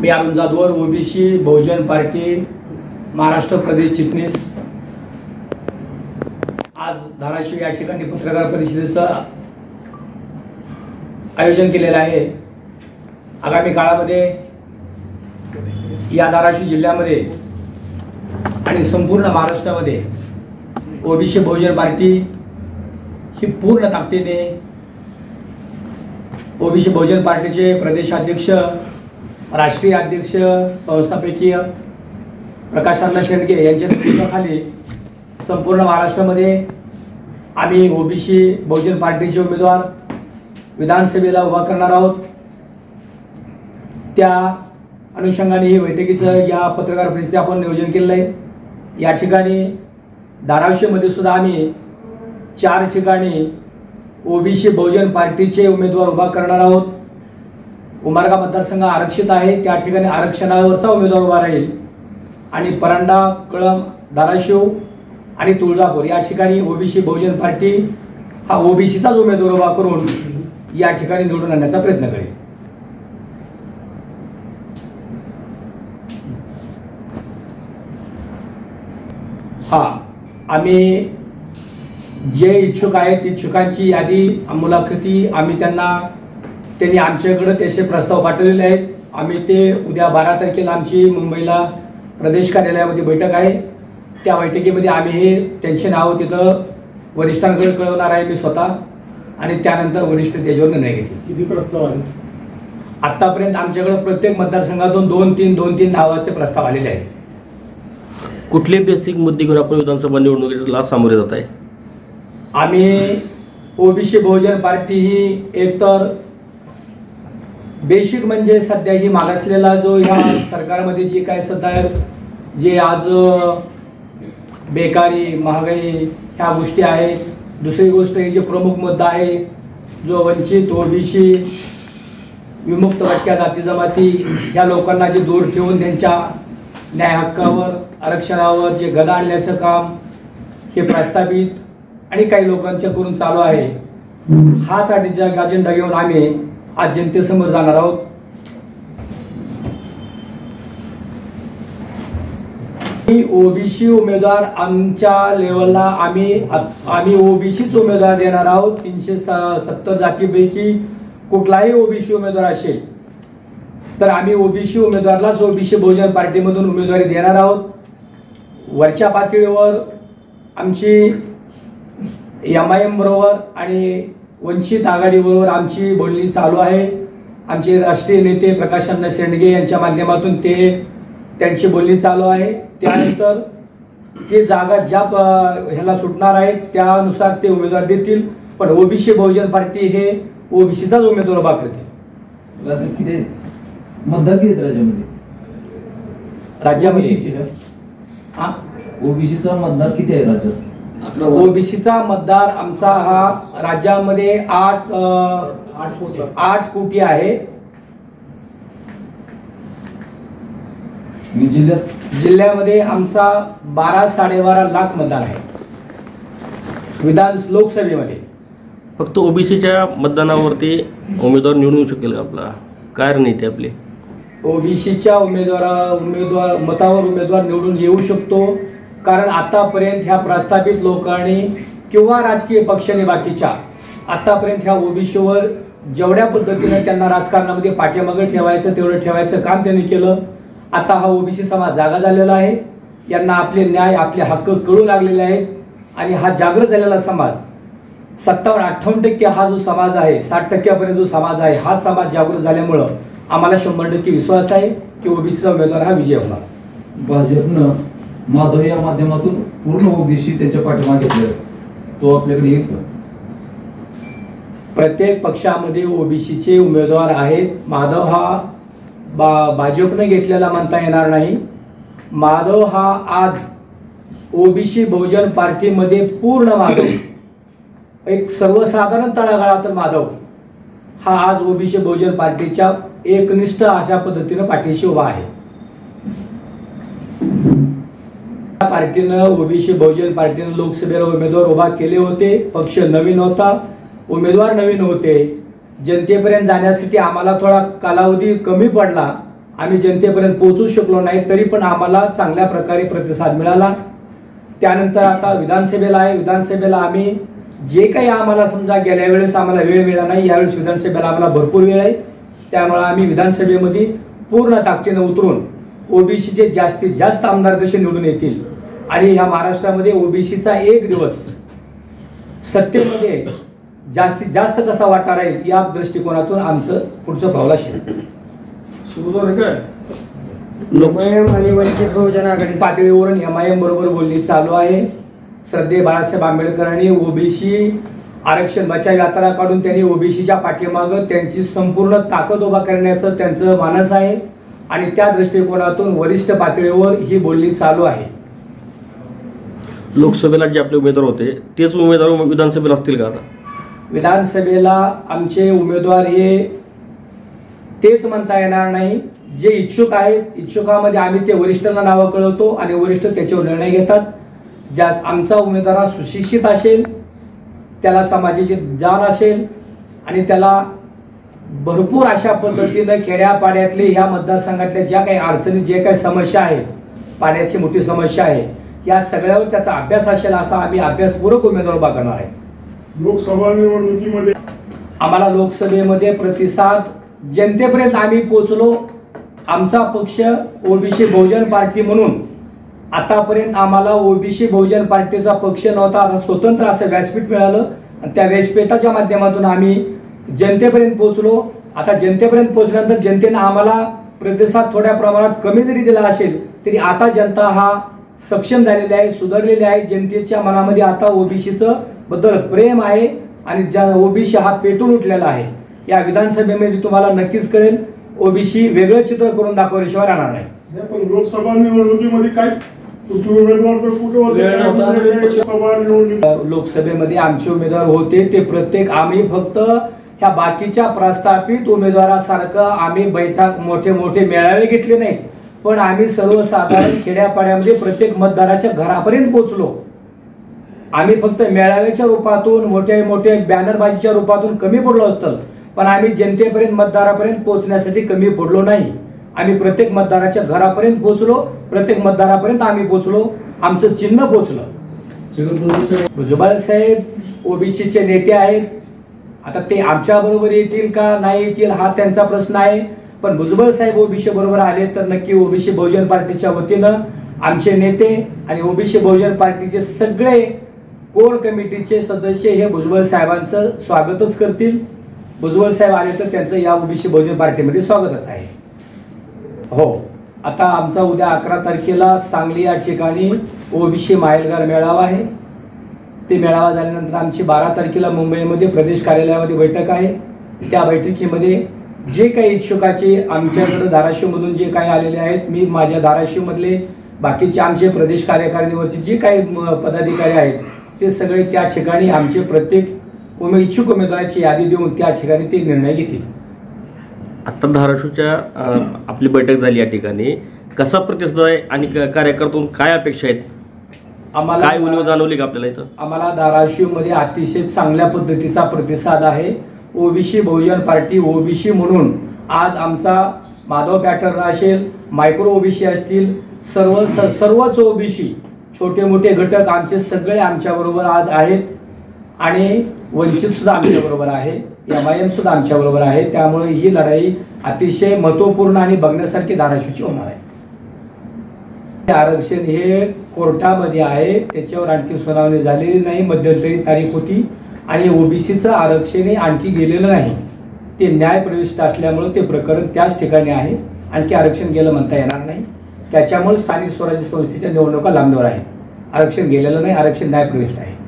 मी Arun Jadhavar, OBC बहुजन party Maharashtra प्रदेश चिटणीस। आज धाराशिव या ठिकाणी पत्रकार परिषदेचं आयोजन केलेलं आहे। आगामी काळामध्ये या धाराशिव जिल्ह्यामध्ये आणि संपूर्ण महाराष्ट्रामध्ये ओबीसी बहुजन पार्टी ही पूर्ण ताकदीने ओबीसी बहुजन पार्टीचे प्रदेशाध्यक्ष, राष्ट्रीय अध्यक्ष, संस्थापकीय प्रकाश अण्णा शेंडगे यांच्या नेतृत्वाखाली संपूर्ण महाराष्ट्रामध्ये आम्ही ओबीसी बहुजन पार्टीचे उमेदवार विधानसभेला उभा करणार आहोत। त्या अनुषंगाने ही बैठकीचं या पत्रकार परिषदेत आपण नियोजन केलेलं आहे। या ठिकाणी धाराशिवमध्ये सुद्धा आम्ही 4 ठिकाणी ओबीसी बहुजन पार्टीचे उमेदवार उभा करणार आहोत। उमरगा मतदारसंघ आरक्षित आहे, त्या ठिकाणी आरक्षणावरचा उमेदवार उभा राहील आणि परांडा, कळंब, धाराशिव आणि तुळजापूर या ठिकाणी ओबीसी बहुजन पार्टी हा ओबीसीचाच उमेदवार उभा करून या ठिकाणी निवडून आणण्याचा प्रयत्न करेल। आम्ही जे इच्छुक आहेत इच्छुकांची यादी, मुलाखती आम्ही त्यांनी आमच्याकडे तसे प्रस्ताव पाठवलेले आहेत। आम्ही ते उद्या 12 तारखेला आमची मुंबईला प्रदेश कार्यालयामध्ये बैठक आहे। त्या बैठकीमध्ये आम्ही हे त्यांचे नाव तिथं वरिष्ठांकडे कळवणार आहे मी स्वतः, आणि त्यानंतर वरिष्ठ त्याच्यावर निर्णय घेतील। किती प्रस्ताव आले आतापर्यंत? आमच्याकडे प्रत्येक मतदारसंघातून 2-3 नावाचे प्रस्ताव आलेले आहेत। कुठले बेसिक मुद्दे घेऊन आपण विधानसभा निवडणुकीला सामोरे जात आहे? आम्ही ओबीसी बहुजन पार्टी ही एकतर बेसिक म्हणजे सध्या ही मागासलेला जो ह्या सरकारमध्ये जी काय सध्या जे आज बेकारी, महागाई ह्या गोष्टी आहेत। दुसरी गोष्ट ही जे प्रमुख मुद्दा आहे जो वंचित, ओबीसी, विमुक्त भटक्या जाती जमाती ह्या लोकांना जे दूर ठेवून त्यांच्या न्याय हक्कावर, आरक्षणावर जे गदा आणण्याचं काम हे प्रस्तावित आणि काही लोकांच्या करून चालू आहे। हाच अजेंडा घेऊन आम्ही आज जनतेसमोर जाणार आहोत। ओबीसी उमेदवार आमच्या लेवलला आम्ही ओबीसीच उमेदवार देणार आहोत। 370 जातीपैकी कुठलाही ओबीसी उमेदवार असेल तर आम्ही ओबीसी उमेदवारालाच ओबीसी बहुजन पार्टीमधून उमेदवारी देणार आहोत। वरच्या पातळीवर आमची MIM बरोबर आणि वंचित आघाडीबरोबर आमची बोलणी चालू आहे। आमचे राष्ट्रीय नेते प्रकाश अण्णा शेंडगे यांच्या माध्यमातून त्यांची बोलणी चालू आहे। त्यानंतर ते जागा ज्या ह्याला सुटणार आहेत त्यानुसार ते उमेदवार देतील, पण ओबीसी बहुजन पार्टी हे ओबीसीचाच उमेदवार उभा करते। मतदार किती राज्यामध्ये? ओबीसीचा मतदार किती आहे राज्यात? ओबीसीचा मतदार आमचा हा राज्यामध्ये 8 कोटी आहे। जिल्ह्यामध्ये आमचा 12-12.5 लाख मतदार आहे। लोकसभेमध्ये फक्त ओबीसीच्या मतदानावरती उमेदवार निवडून येऊ शकेल आपला? काय रणनीती आपली? ओबीसीच्या मतावर उमेदवार निवडून येऊ शकतो, कारण आतापर्यंत ह्या प्रस्थापित लोकांनी किंवा राजकीय पक्षाने बाकीच्या आतापर्यंत ह्या ओबीसीवर जेवढ्या पद्धतीने त्यांना राजकारणामध्ये पाठीमागे ठेवायचं तेवढं ठेवायचं काम त्यांनी केलं। आता हा ओबीसी समाज जागा झालेला आहे, यांना आपले न्याय, आपले हक्क कळू लागलेले आहेत आणि हा जागृत झालेला समाज 57-58% हा जो समाज आहे, 60% जो समाज आहे, हा समाज जागृत झाल्यामुळं आम्हाला 100% विश्वास आहे की ओबीसीचा उमेदवार हा विजय होणार। भाजपनं माधव या माध्यमातून पूर्ण ओबीसी त्यांच्या पाठीमागे घेतले, तो आपल्याकडे येईल का? प्रत्येक पक्षामध्ये ओबीसीचे उमेदवार आहेत। माधव हा भाजपने घेतलेला म्हणता येणार नाही। माधव हा आज ओबीसी बहुजन पार्टीमध्ये पूर्ण माधव, एक सर्वसाधारण तळागाळातील माधव हा आज ओबीसी बहुजन पार्टीच्या एकनिष्ठ अशा पद्धतीने पाठीशी उभा आहे। पार्टीनं ओबीसी बहुजन पार्टीनं लोकसभेला उमेदवार उभा केले होते। पक्ष नवीन होता, उमेदवार नवीन होते, जनतेपर्यंत जाण्यासाठी आम्हाला थोडा कालावधी कमी पडला, आम्ही जनतेपर्यंत पोहोचू शकलो नाही, तरी पण आम्हाला चांगल्या प्रकारे प्रतिसाद मिळाला. त्यानंतर आता विधानसभेला आहे. विधानसभेला आम्ही जे काही आम्हाला समजा गेल्या वेळेस आम्हाला वेळ मिळाला नाही, यावेळेस विधानसभेला आम्हाला भरपूर वेळ आहे. त्यामुळे आम्ही विधानसभेमध्ये पूर्ण ताकदीनं उतरून ओबीसीचे जास्तीत जास्त आमदार कसे निवडून येतील आणि ह्या महाराष्ट्रामध्ये ओबीसीचा एक दिवस सत्तेमध्ये जास्तीत जास्त कसा वाटा राहील या दृष्टिकोनातून आमचं पुढचं पाऊल असेल. सुरू झालं काय? लोक आणि वंचित बहुजन आघाडी पातळीवरून MIM बरोबर बोलणी चालू आहे. श्रद्धेय बाळासाहेब आंबेडकरांनी ओबीसी आरक्षण बचाव यात्रा काढून त्यांनी ओबीसीच्या पाठीमागं त्यांची संपूर्ण ताकद उभा करण्याचं त्यांचं मानस आहे आणि त्या दृष्टिकोनातून वरिष्ठ पातळीवर ही बोलणी चालू आहे. लोकसभेला जे आपले उमेदवार होते तेच उमेदवार विधानसभेला असतील का आता? विधानसभेला आमचे उमेदवार हे तेच म्हणता येणार नाही. जे इच्छुक आहेत, इच्छुकामध्ये आम्ही ते वरिष्ठांना नावं कळवतो आणि वरिष्ठ त्याच्यावर निर्णय घेतात. ज्यात आमचा उमेदवार हा सुशिक्षित असेल, त्याला समाजाची जाण असेल आणि त्याला भरपूर अशा पद्धतीनं खेड्यापाड्यातले ह्या मतदारसंघातल्या ज्या काही अडचणी, जे काही समस्या आहेत, पाण्याची मोठी समस्या आहे, या सगळ्यावर त्याचा अभ्यास असेल असा आम्ही अभ्यासपूर्वक उमेदवार उभा करणार आहे. लोकसभा निवडणुकीमध्ये आम्हाला लोकसभेमध्ये प्रतिसाद जनतेपर्यंत आम्ही पोहोचलो. आमचा पक्ष ओबीसी बहुजन पार्टी म्हणून आतापर्यंत आम्हाला ओबीसी बहुजन पार्टीचा पक्ष नव्हता, आता स्वतंत्र असं व्यासपीठ मिळालं आणि त्या व्यासपीठाच्या माध्यमातून आम्ही जनतेपर्यंत पोहोचलो. आता जनतेपर्यंत पोहोचल्यानंतर जनतेनं आम्हाला प्रतिसाद थोड्या प्रमाणात कमी जरी दिला असेल तरी आता जनता हा सक्षम झालेली आहे, सुधारलेली आहे. जनतेच्या मनामध्ये आता ओबीसीचं बद्दल प्रेम आहे आणि ओबीसी हा पेटून उठलेला आहे. या विधानसभेमध्ये तुम्हाला नक्कीच कळेल, ओबीसी वेगळं चित्र करून दाखवल्याशिवाय राहणार नाही. पण लोकसभा निवडणुकीमध्ये काय उमेदवार तर कुठे होते? लोकसभा निवडणूक लोकसभेमध्ये आमचे उमेदवार होते ते प्रत्येक आम्ही फक्त ह्या बाकीच्या प्रस्थापित उमेदवारासारखं आम्ही बैठक मोठे मोठे मेळावे घेतले नाहीत, पण आम्ही सर्वसाधारण खेड्यापाड्यामध्ये प्रत्येक मतदाराच्या घरापर्यंत पोहोचलो. आम्ही फक्त मेळाव्याच्या रूपातून मोठे मोठे बॅनरबाजीच्या रूपातून कमी पडलो असतं, पण आम्ही जनतेपर्यंत मतदारापर्यंत पोहोचण्यासाठी कमी पडलो नाही. आम्ही प्रत्येक मतदाराच्या घरापर्यंत पोहोचलो, प्रत्येक मतदारापर्यंत आम्ही पोहोचलो, आमचं चिन्ह पोहोचलं. भुजबळ साहेब ओबीसीचे नेते आहेत. आता ते आमच्या बरोबर येतील का नाही येतील हा त्यांचा प्रश्न आहे, पण भुजबळ साहेब ओबीसी बरोबर आले तर नक्की ओबीसी बहुजन पार्टीच्या वतीनं आमचे नेते आणि ओबीसी बहुजन पार्टीचे सगळे कोर कमिटीचे सदस्य हे भुजबळ साहेबांचं स्वागतच करतील. भुजबळ साहेब आले तर त्यांचं या ओबीसी बहुजन पार्टीमध्ये स्वागतच आहे. हो, आता आमचा उद्या 11 तारखेला सांगली या ठिकाणी ओबीसी माहेलघर मेळावा आहे. ते मेळावा झाल्यानंतर आमची 12 तारखेला मुंबईमध्ये प्रदेश कार्यालयामध्ये बैठक आहे. त्या बैठकीमध्ये जे काही इच्छुकाचे आमच्याकडे धाराशिवमधून जे काही आलेले आहेत, मी माझ्या धाराशिवमधले बाकीचे आमचे प्रदेश कार्यकारिणीवरचे जे काही पदाधिकारी आहेत ते सगळे त्या ठिकाणी आमचे प्रत्येक इच्छुक उमेदवाराची यादी देऊन त्या ठिकाणी ते निर्णय घेतील. आता धाराशिवच्या आपली बैठक झाली या ठिकाणी, कसा प्रतिसाद आहे आणि कार्यकर्त्यातून काय अपेक्षा आहेत? आम्हाला काय उणीव जाणवली का आपल्याला इथं? आम्हाला धाराशिवमध्ये अतिशय चांगल्या पद्धतीचा प्रतिसाद आहे. ओबीसी बहुजन पार्टी ओबीसी म्हणून आज आमचा माधव पॅटर्न असेल, मायक्रो ओबीसी असतील, सर्वच ओबीसी छोटे मोठे घटक आमचे सगळे आमच्याबरोबर आज आहेत आणि वंचित सुद्धा आमच्याबरोबर आहे, MIM सुद्धा आमच्याबरोबर आहे. त्यामुळे ही लढाई अतिशय महत्त्वपूर्ण आणि बघण्यासारखी धाराशिवची होणार आहे. आरक्षण हे कोर्टामध्ये आहे, त्याच्यावर आणखी सुनावणी झालेली नाही. मध्यंतरी तारीख होती आणि ओबीसीचं आरक्षण हे आणखी गेलेलं नाही. ते न्यायप्रविष्ट असल्यामुळे ते प्रकरण त्याच ठिकाणी आहे. आणखी आरक्षण गेलं म्हणता येणार नाही. त्याच्यामुळे स्थानिक स्वराज्य संस्थेच्या निवडणुका लांबणीवर आहेत. आरक्षण गेलेलं नाही, आरक्षण न्यायप्रविष्ट आहे.